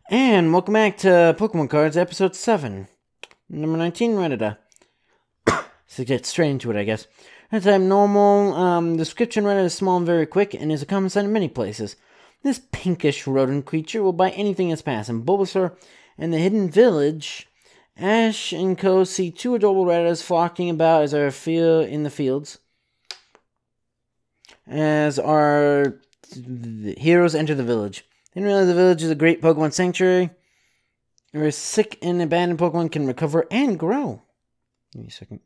And welcome back to Pokemon Cards Episode 7. Number 19, Reddita. So get straight into it, I guess. At time normal, description Reddita is small and very quick, and is a common sight in many places. This pinkish rodent creature will bite anything that's passing. Bulbasaur and the Hidden Village. Ash and Co. see two adorable Redditas flocking about as our in the fields. As our heroes enter the village. Didn't realize the village is a great Pokemon sanctuary where sick and abandoned Pokemon can recover and grow. Give me a second.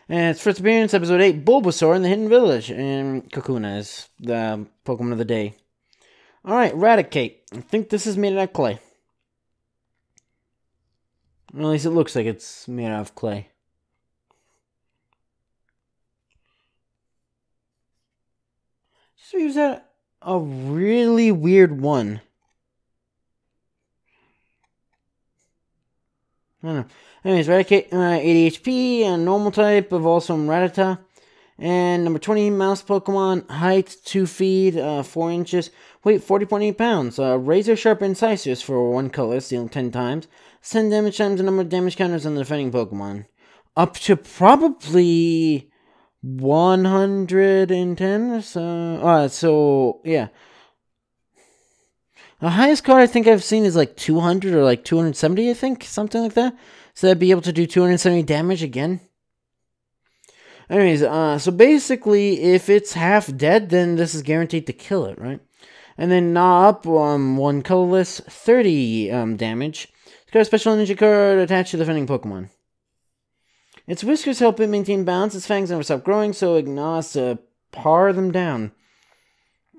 And its first appearance, Episode 8, Bulbasaur in the Hidden Village. And Kakuna is the Pokemon of the day. Alright, Raticate. I think this is made out of clay. Or at least it looks like it's made out of clay. So use that a really weird one. I don't know. Anyways, Raticate, 80 HP, and normal type, evolves from Rattata. And number 20, mouse Pokemon, height 2 feet, 4 inches, weight 40.8 pounds. Razor sharp incisors for 1 color, stealing 10 times. 10 damage times the number of damage counters on the defending Pokemon. Up to probably 110, so yeah. The highest card I think I've seen is like 200 or like 270, I think, something like that. So that'd be able to do 270 damage again. Anyways, so basically, if it's half dead, then this is guaranteed to kill it, right? And then Gnaw up, 1 colorless, 30 damage. It's got a special energy card attached to the defending Pokemon. Its whiskers help it maintain balance. Its fangs never stop growing, so it gnaws to par them down.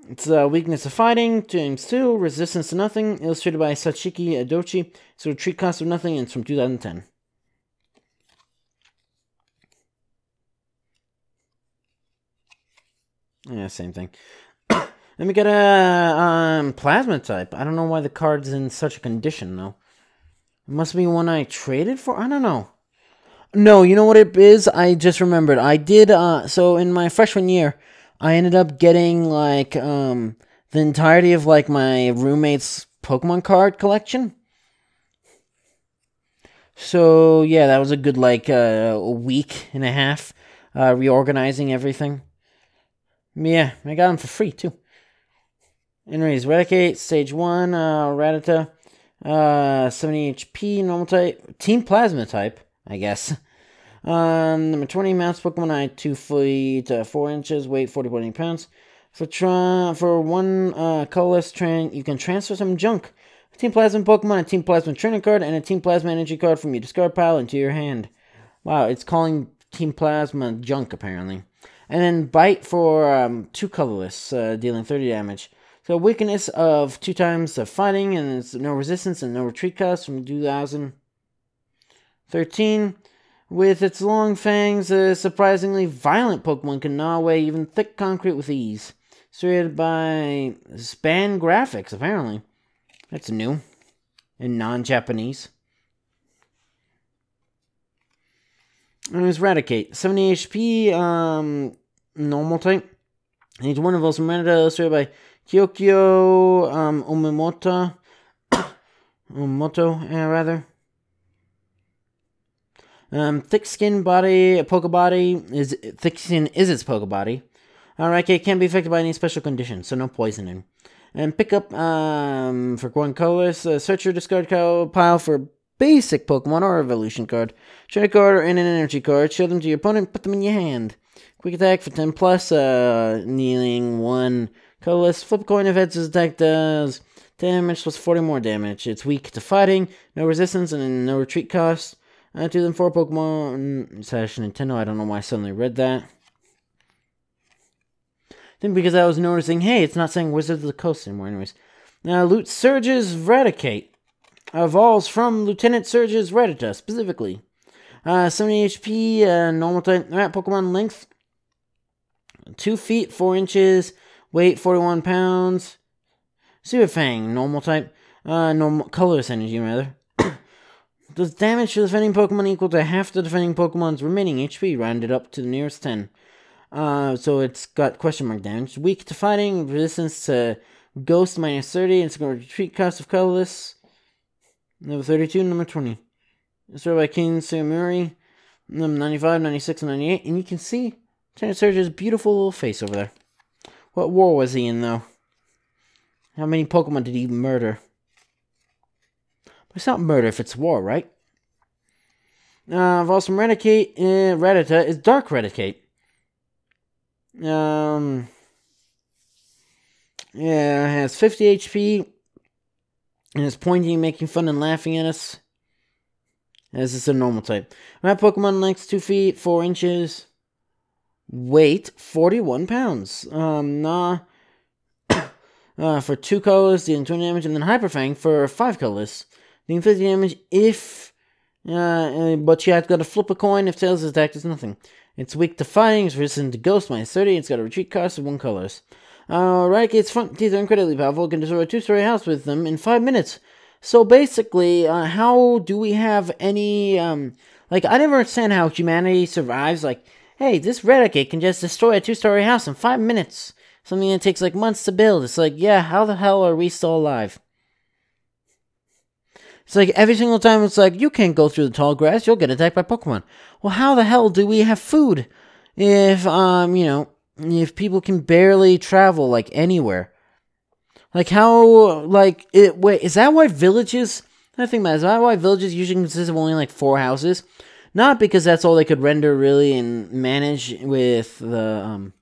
Its weakness to fighting, times 2, resistance to nothing, illustrated by Sachiki Adochi. So retreat cost of nothing, and it's from 2010. Yeah, same thing. Let me get a plasma type. I don't know why the card's in such a condition, though. It must be one I traded for? I don't know. No, you know what it is? I just remembered. I did, so in my freshman year, I ended up getting, like, the entirety of, like, my roommate's Pokemon card collection. So, yeah, that was a good, like, a week and a half, reorganizing everything. Yeah, I got them for free, too. Anyways, Raticate, Stage 1, Rattata, 70 HP, normal type, Team Plasma type, I guess. Number 20, mouse Pokemon, height 2 feet, 4 inches, weight 40.8 pounds. For 1 colorless you can transfer some junk. A Team Plasma Pokemon, a Team Plasma Trainer card, and a Team Plasma Energy card from your discard pile into your hand. Wow, it's calling Team Plasma junk, apparently. And then Bite for 2 colorless, dealing 30 damage. So weakness of 2 times the fighting, and it's no resistance and no retreat cost from 2013. With its long fangs, a surprisingly violent Pokemon can gnaw away even thick concrete with ease. Illustrated by Span Graphics, apparently. That's new. In non-Japanese. And it's Raticate. 70 HP, normal type. Needs 1 of those from Reddita, illustrated by Kyokyo Umemoto. Rather. Thick skin body, Pokebody, thick skin is its Pokebody. Raticate can't be affected by any special conditions, so no poisoning. And pick up, for 1 colorless, search your discard pile for basic Pokemon or evolution card. Trainer card and an energy card, show them to your opponent, put them in your hand. Quick attack for 10 plus, kneeling 1 colorless. Flip a coin if heads attack does damage plus 40 more damage. It's weak to fighting, no resistance, and no retreat cost. 2004 Pokemon / Nintendo. I don't know why I suddenly read that. I think because I was noticing, hey, it's not saying Wizards of the Coast anymore. Anyways. Now, Loot Surge's Raticate. Evolves from Lieutenant Surge's Rattata, specifically. 70 HP, normal type. Rat Pokemon length. 2 feet, 4 inches. Weight, 41 pounds. Super Fang, normal type. Normal, colorless energy, rather. Does damage to the defending Pokemon equal to half the defending Pokemon's remaining HP, rounded up to the nearest 10. So it's got question mark damage. Weak to fighting, resistance to ghost -30, and it's going to retreat cost of colorless. Number 32, number 20. Started by King Sumuri, number 95, 96, and 98. And you can see Lieutenant Surge's beautiful little face over there. What war was he in, though? How many Pokemon did he murder? But it's not murder if it's war, right? Awesome Raticate, Rattata is Dark Raticate. Yeah, it has 50 HP. And it's pointing, making fun, and laughing at us. As it's a normal type. Rat Pokemon length 2 feet, 4 inches. Weight 41 pounds. For 2 colors, dealing 20 damage, and then Hyper Fang for 5 colors, dealing 50 damage if. But you have got to flip a coin if Tails is attacked, it's nothing. It's weak to fighting, it's resistant to ghost, -30, it's got a retreat cost of 1 colors. Raticate's front teeth are incredibly powerful, it can destroy a 2-story house with them in 5 minutes. So basically, how do we have any, like, I never understand how humanity survives, like, hey, this Raticate can just destroy a 2-story house in 5 minutes. Something that takes, like, months to build. It's like, yeah, how the hell are we still alive? It's like, every single time it's like, you can't go through the tall grass, you'll get attacked by Pokemon. Well, how the hell do we have food if, if people can barely travel, like, anywhere? Like, how, like, wait, is that why villages, I think that is that why villages usually consist of only, like, 4 houses? Not because that's all they could render, really, and manage with the,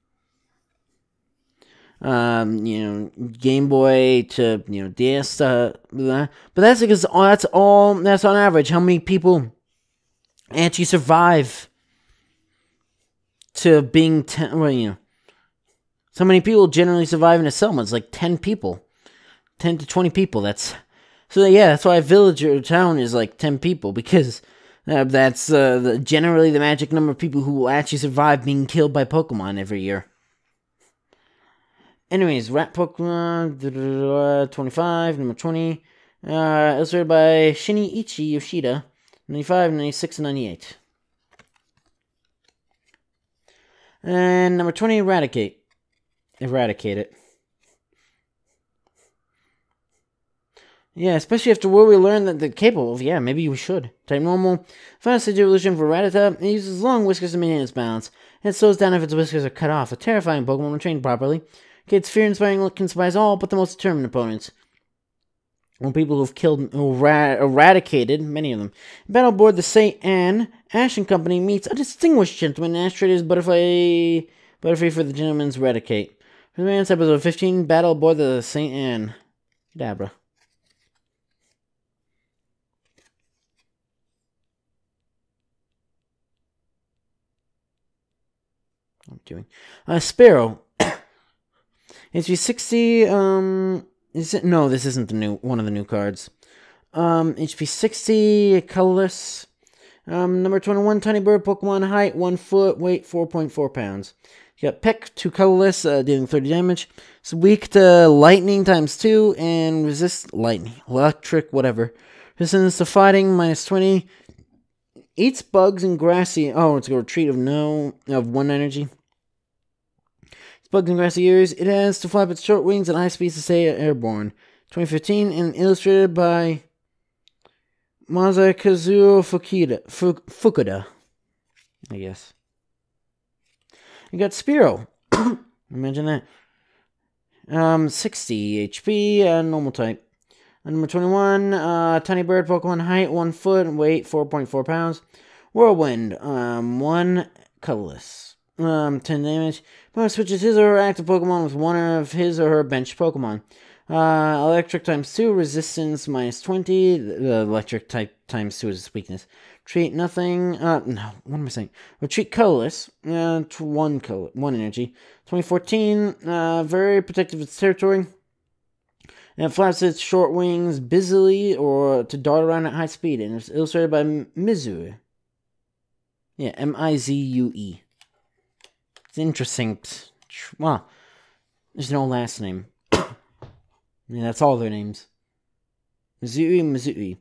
Game Boy to, DS, but that's because that's on average how many people actually survive to being so many people generally survive in a settlement. It's like 10 people, 10 to 20 people. That's why a village or a town is like 10 people, because that's generally the magic number of people who will actually survive being killed by Pokemon every year. Anyways, Rat Pokemon 25, number 20, illustrated by Shinichi Yoshida, 95, 96, and 98. And number 20, Eradicate it. Yeah, especially after what we learned that they're capable of. Yeah, maybe we should. Type normal. Final stage evolution for Rattata. It uses long whiskers to maintain its balance. And it slows down if its whiskers are cut off. A terrifying Pokemon when trained properly. Its fear-inspiring look can surprise all but the most determined opponents. Or people who've killed, eradicated, many of them. Battle aboard the St. Anne, Ash and Company meets a distinguished gentleman. Ash traders Butterfree for the gentleman's Eradicate. For the man's episode 15, Battle aboard the St. Anne. Kadabra. What am I doing? Sparrow. HP 60, is it? No, this isn't one of the new cards. HP 60, colorless. Number 21, Tiny Bird, Pokemon, height 1 foot, weight 4.4 pounds. You got Peck, 2 colorless, dealing 30 damage. It's weak to lightning ×2, and resist lightning, electric, whatever. Resistance to fighting, -20. Eats bugs and grassy, it's a retreat of 1 energy. Bugs and grassy ears. It has to flap its short wings at high speeds to stay airborne. 2015, and illustrated by Masakazuo Fukuda. I guess. You got Spearow. Imagine that. 60 HP, normal type. Number 21, Tiny Bird, Pokemon, height 1 foot, weight 4.4 pounds. Whirlwind, 1 colorless. 10 damage. Opponent switches his or her active Pokemon with one of his or her bench Pokemon. Electric ×2, resistance -20. The electric type ×2 is its weakness. Treat nothing. No, what am I saying? Retreat colorless. 1 energy. 2014. Very protective of its territory. And it flaps its short wings busily or to dart around at high speed. And it's illustrated by Mizue. Yeah, Mizue. It's interesting. Well, there's no last name. That's all their names. Mizue.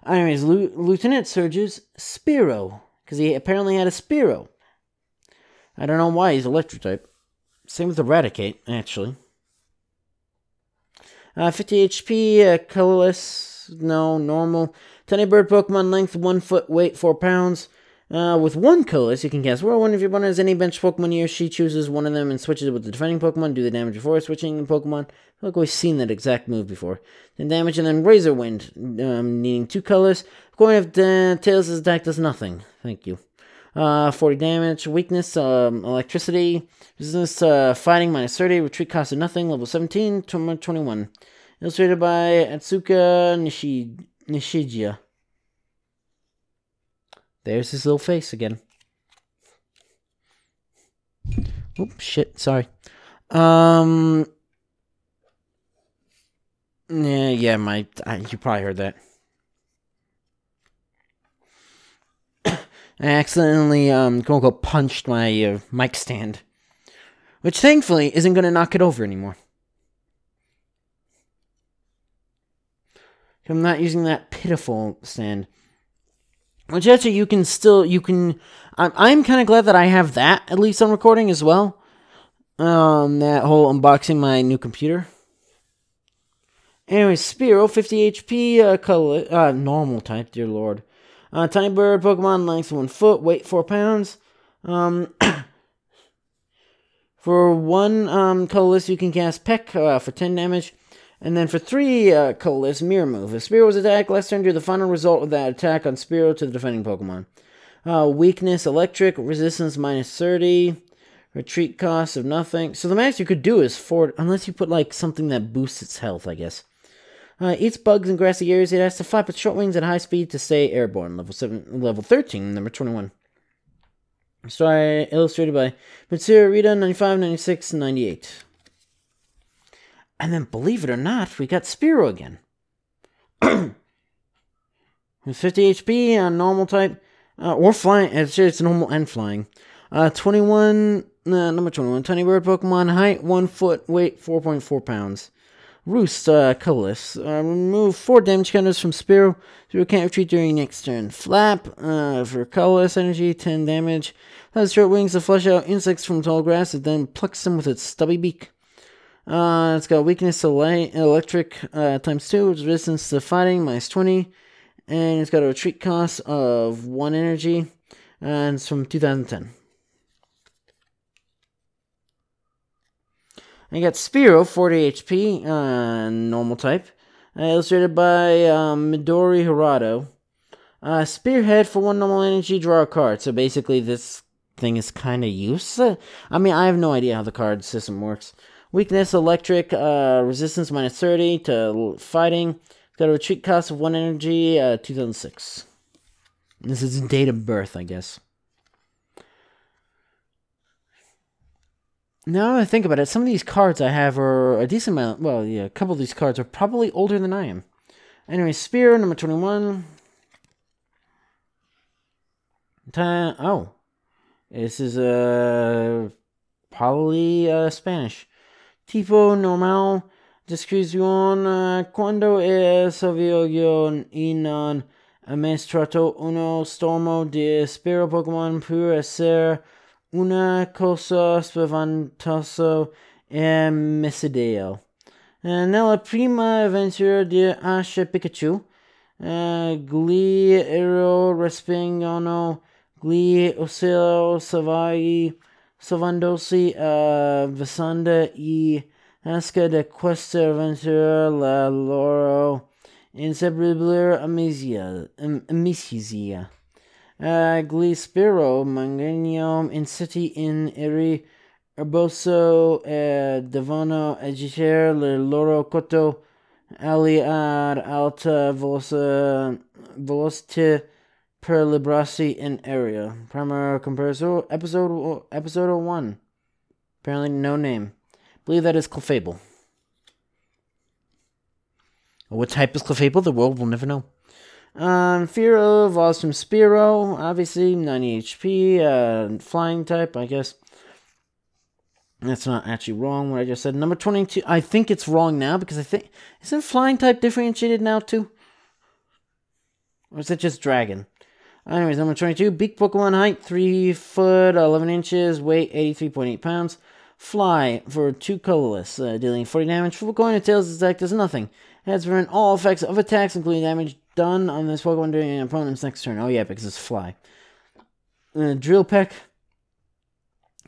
Anyways, Lieutenant Surge's Spearow. Because he apparently had a Spearow. I don't know why he's electric type. Same with Eradicate, actually. 50 HP, colorless, no, normal. Tiny bird Pokemon, length 1 foot, weight 4 pounds. With one colorless, you can cast Whirlwind if your opponent has any bench Pokemon he or she chooses one of them and switches it with the defending Pokemon. Do the damage before switching the Pokemon. I feel like we've seen that exact move before. Then damage and then Razor Wind, needing 2 colors. According to Tails' attack does nothing. Thank you. 40 damage. Weakness, electricity. Resistance, fighting, minus 30. Retreat cost of nothing. Level 17, 21. Illustrated by Atsuka Nishijiya. There's his little face again. Oops, shit, sorry. Yeah, you probably heard that. I accidentally, quote-unquote, punched my mic stand. Which, thankfully, isn't going to knock it over anymore. I'm not using that pitiful stand. Which, actually, I'm kind of glad that I have that, at least on recording as well. That whole unboxing my new computer. Anyway, Spearow, 50 HP, color, normal type, dear lord. Tiny bird, Pokemon, length 1 foot, weight 4 pounds. For one colorless, you can cast Peck for 10 damage. And then for 3 colorless, Mirror Move. If Spearow was attacked, last turn, do the final result of that attack on Spearow to the defending Pokemon. Weakness, Electric. Resistance, minus 30. Retreat cost of nothing. So the max you could do is 4, unless you put like something that boosts its health, I guess. Eats bugs in grassy areas. It has to flap its short wings at high speed to stay airborne. Level 13, number 21. Story illustrated by Mitsuru Rita, 95, 96, 98. And then, believe it or not, we got Spearow again. With 50 HP on normal type, or flying. It's normal and flying. 21, number 21, Tiny Bird Pokemon, height 1 foot, weight 4.4 pounds. Roost, colorless. Remove 4 damage counters from Spearow. Spearow can't retreat during next turn. Flap, for colorless energy, 10 damage. Has short wings to flush out insects from tall grass. It then plucks them with its stubby beak. It's got weakness to light, electric, times 2, which is resistance to fighting, minus 20. And it's got a retreat cost of 1 energy. And it's from 2010. I got Spearow, 40 HP, normal type. Illustrated by Midori Hirado. Spearhead for 1 normal energy, draw a card. So basically this thing is kind of useless. I mean, I have no idea how the card system works. Weakness, electric, resistance minus 30 to fighting. It's got a retreat cost of 1 energy, 2006. This is date of birth, I guess. Now that I think about it, some of these cards I have are a decent amount. Well, yeah, a couple of these cards are probably older than I am. Anyway, Spear, number 21. Oh. This is probably Spanish. Tipo normal, descripción cuando sabio yo non amministrato uno stormo de Spearow Pokémon può ser una cosa spaventosa e micidio. Nella prima avventura di Ash Pikachu, gli ero respingono gli ocelli salvai salvandosi a vicenda e esca da questa avventura la loro inseparabile amicizia. Gli Spearow manganio insiti in eri erboso e devono agitare le loro coto ali ad alta velocità per librarsi in area. Primer comparison, episode 1. Apparently no name. I believe that is Clefable. What type is Clefable? The world will never know. Fearow evolves from Spearow, obviously, 90 HP, flying type, I guess. That's not actually wrong, what I just said. Number 22, I think it's wrong now, because I think, isn't flying type differentiated now, too? Or is it just dragon? Anyways, number 22, Beak Pokemon, height 3 foot 11 inches, weight 83.8 pounds. Fly for 2 colorless, dealing 40 damage. Flip a coin and tails attack does nothing. It has prevent all effects of attacks, including damage done on this Pokemon during an opponent's next turn. Oh yeah, because it's Fly. Drill Peck,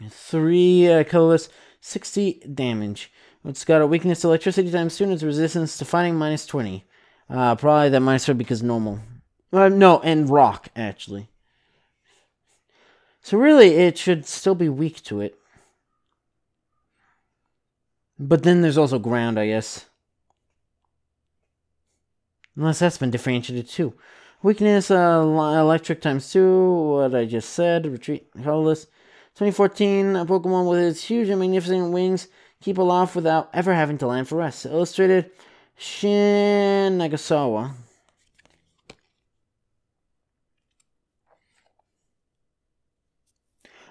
3 colorless, 60 damage. It's got a weakness to electricity times 2 and its resistance to fighting minus 20. Probably that minus 3 because normal. No, and rock, actually. So really, it should still be weak to it. But then there's also ground, I guess. Unless that's been differentiated too. Weakness, electric times 2, what I just said. Retreat, colorless. 2014, a Pokemon with its huge and magnificent wings keep aloft without ever having to land for rest. Illustrated, Shin Nagasawa.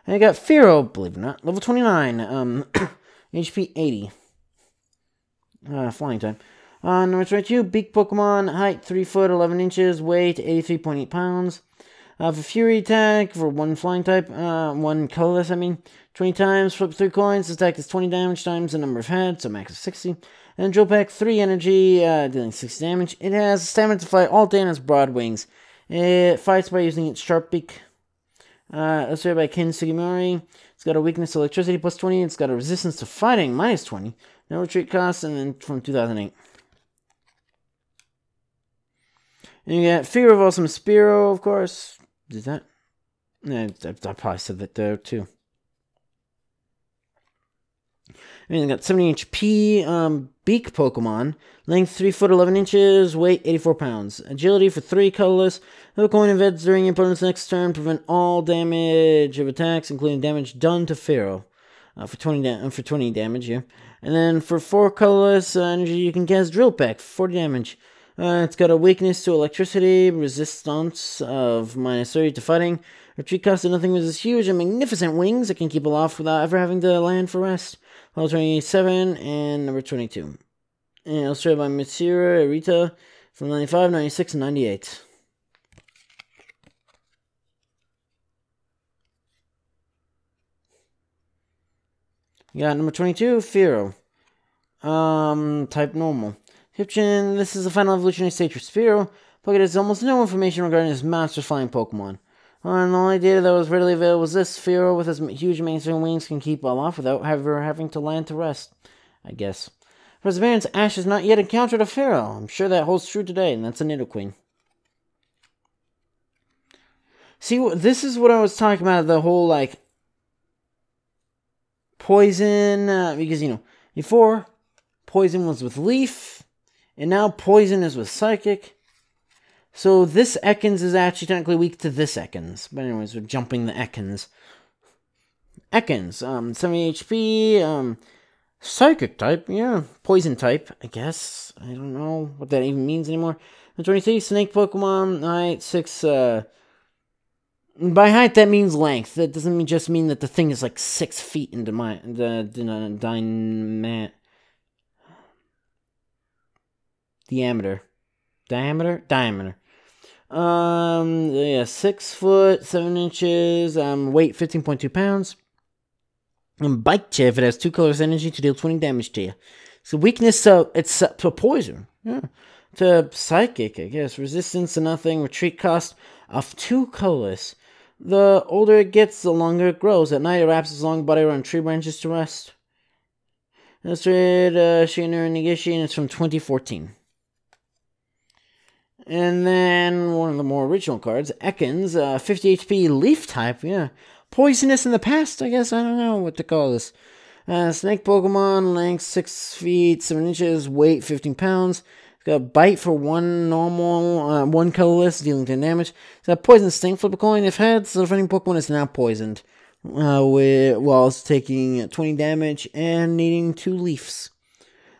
And I got Firo, believe it or not, level 29, HP 80. Flying type. Number 22, Beak Pokemon, height 3 foot 11 inches, weight 83.8 pounds. For Fury attack, for 1 flying type, 1 colorless, 20 times, flip 3 coins, this attack is 20 damage times the number of heads, so max of 60. And Drill Peck, 3 energy, dealing 60 damage. It has stamina to fight all day and has broad wings. It fights by using its sharp beak. Illustrated by Ken Sugimori. It's got a weakness to electricity plus 20. It's got a resistance to fighting minus 20. No retreat cost, and then from 2008. And you got Fear of Awesome Spearow, of course. Did that? Yeah, I probably said that there too. And you got 70 HP Beak Pokemon. Length 3 foot 11 inches, weight 84 pounds. Agility for 3 colorless. No coin events during your opponent's next turn. Prevent all damage of attacks, including damage done to Pharaoh. For 20 damage, yeah. And then for 4 colorless energy, you can cast Drill Peck for 40 damage. It's got a weakness to electricity, resistance of minus 30 to fighting. Retreat cost of nothing with its huge and magnificent wings. It can keep aloft without ever having to land for rest. Level 27 and number 22. And illustrated by Mitsuru Arita from 95, 96, and 98. You got number 22, Firo. Type normal. Description, this is the final evolutionary stage for Spearow. Pocket has almost no information regarding his monster flying Pokemon. And the only data that was readily available was this. Spearow with his huge mainstream wings can keep aloft without ever having to land to rest, I guess. Perseverance, Ash has not yet encountered a Pharaoh. I'm sure that holds true today, and that's a Nidoqueen. See, this is what I was talking about, the whole, like, poison, because, before, poison was with Leaf, and now poison is with Psychic. So this Ekans is actually technically weak to this Ekans. But anyways, we're jumping the Ekans. Ekans, 70 HP, Psychic type, yeah. Poison type, I guess. I don't know what that even means anymore. 23, Snake Pokemon, height 6, by height that means length. That doesn't just mean that the thing is like 6 feet into my, diameter. Yeah, 6 foot, 7 inches, weight 15.2 pounds. And Bite You if it has 2 colors energy to deal 20 damage to you. So weakness, it's to poison. Yeah. To Psychic, I guess. Resistance to nothing. Retreat cost of 2 colors. The older it gets, the longer it grows. At night, it wraps its long body around tree branches to rest. Illustrated Shiner Negishi, and it's from 2014. And then one of the more original cards, Ekans, 50 HP Leaf type, yeah. Poisonous in the past, I guess. I don't know what to call this. Snake Pokemon, length 6 feet, 7 inches, weight 15 pounds. It's got Bite for 1 normal, 1 colorless, dealing 10 damage. It's got Poison Sting, flip a coin. If heads, the defending Pokemon is now poisoned. While it's taking 20 damage and needing 2 leaves.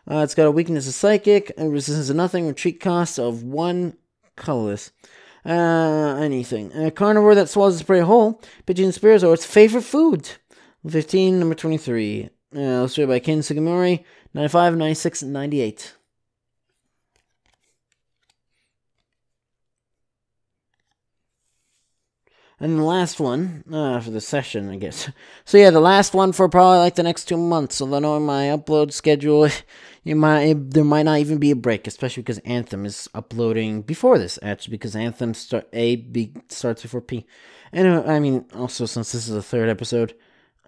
It's got a weakness of Psychic, a resistance to nothing, retreat cost of 1 colorless. Anything. A carnivore that swallows its prey whole. Pigeon spears are its favorite food. 15, number 23. Illustrated by Ken Sugimori. 95, 96, and 98. And the last one, for the session, I guess. So yeah, the last one for probably like the next 2 months. So knowing my upload schedule, there might not even be a break, especially because Anthem is uploading before this, actually, because Anthem starts before P. Anyway, I mean, also since this is the 3rd episode.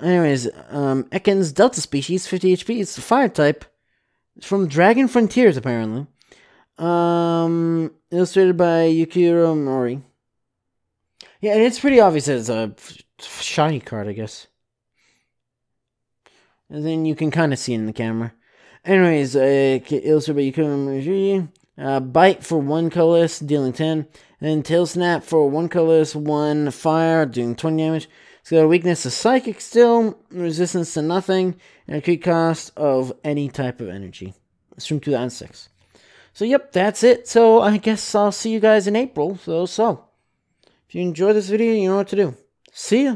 Anyways, Ekans Delta species, 50 HP. It's a fire type. It's from Dragon Frontiers, apparently. Illustrated by Yukiro Mori. Yeah, and it's pretty obvious that it's a shiny card, I guess. And then you can kind of see it in the camera. Anyways, illustrated by Yukiro Mori. Bite for 1 colorless, dealing 10. And then Tail Snap for 1 colorless, 1 fire, doing 20 damage. It's got a weakness to Psychic still, resistance to nothing, and a crit cost of any type of energy. It's from 2006. So, yep, that's it. So, I guess I'll see you guys in April. So. If you enjoyed this video, you know what to do. See ya!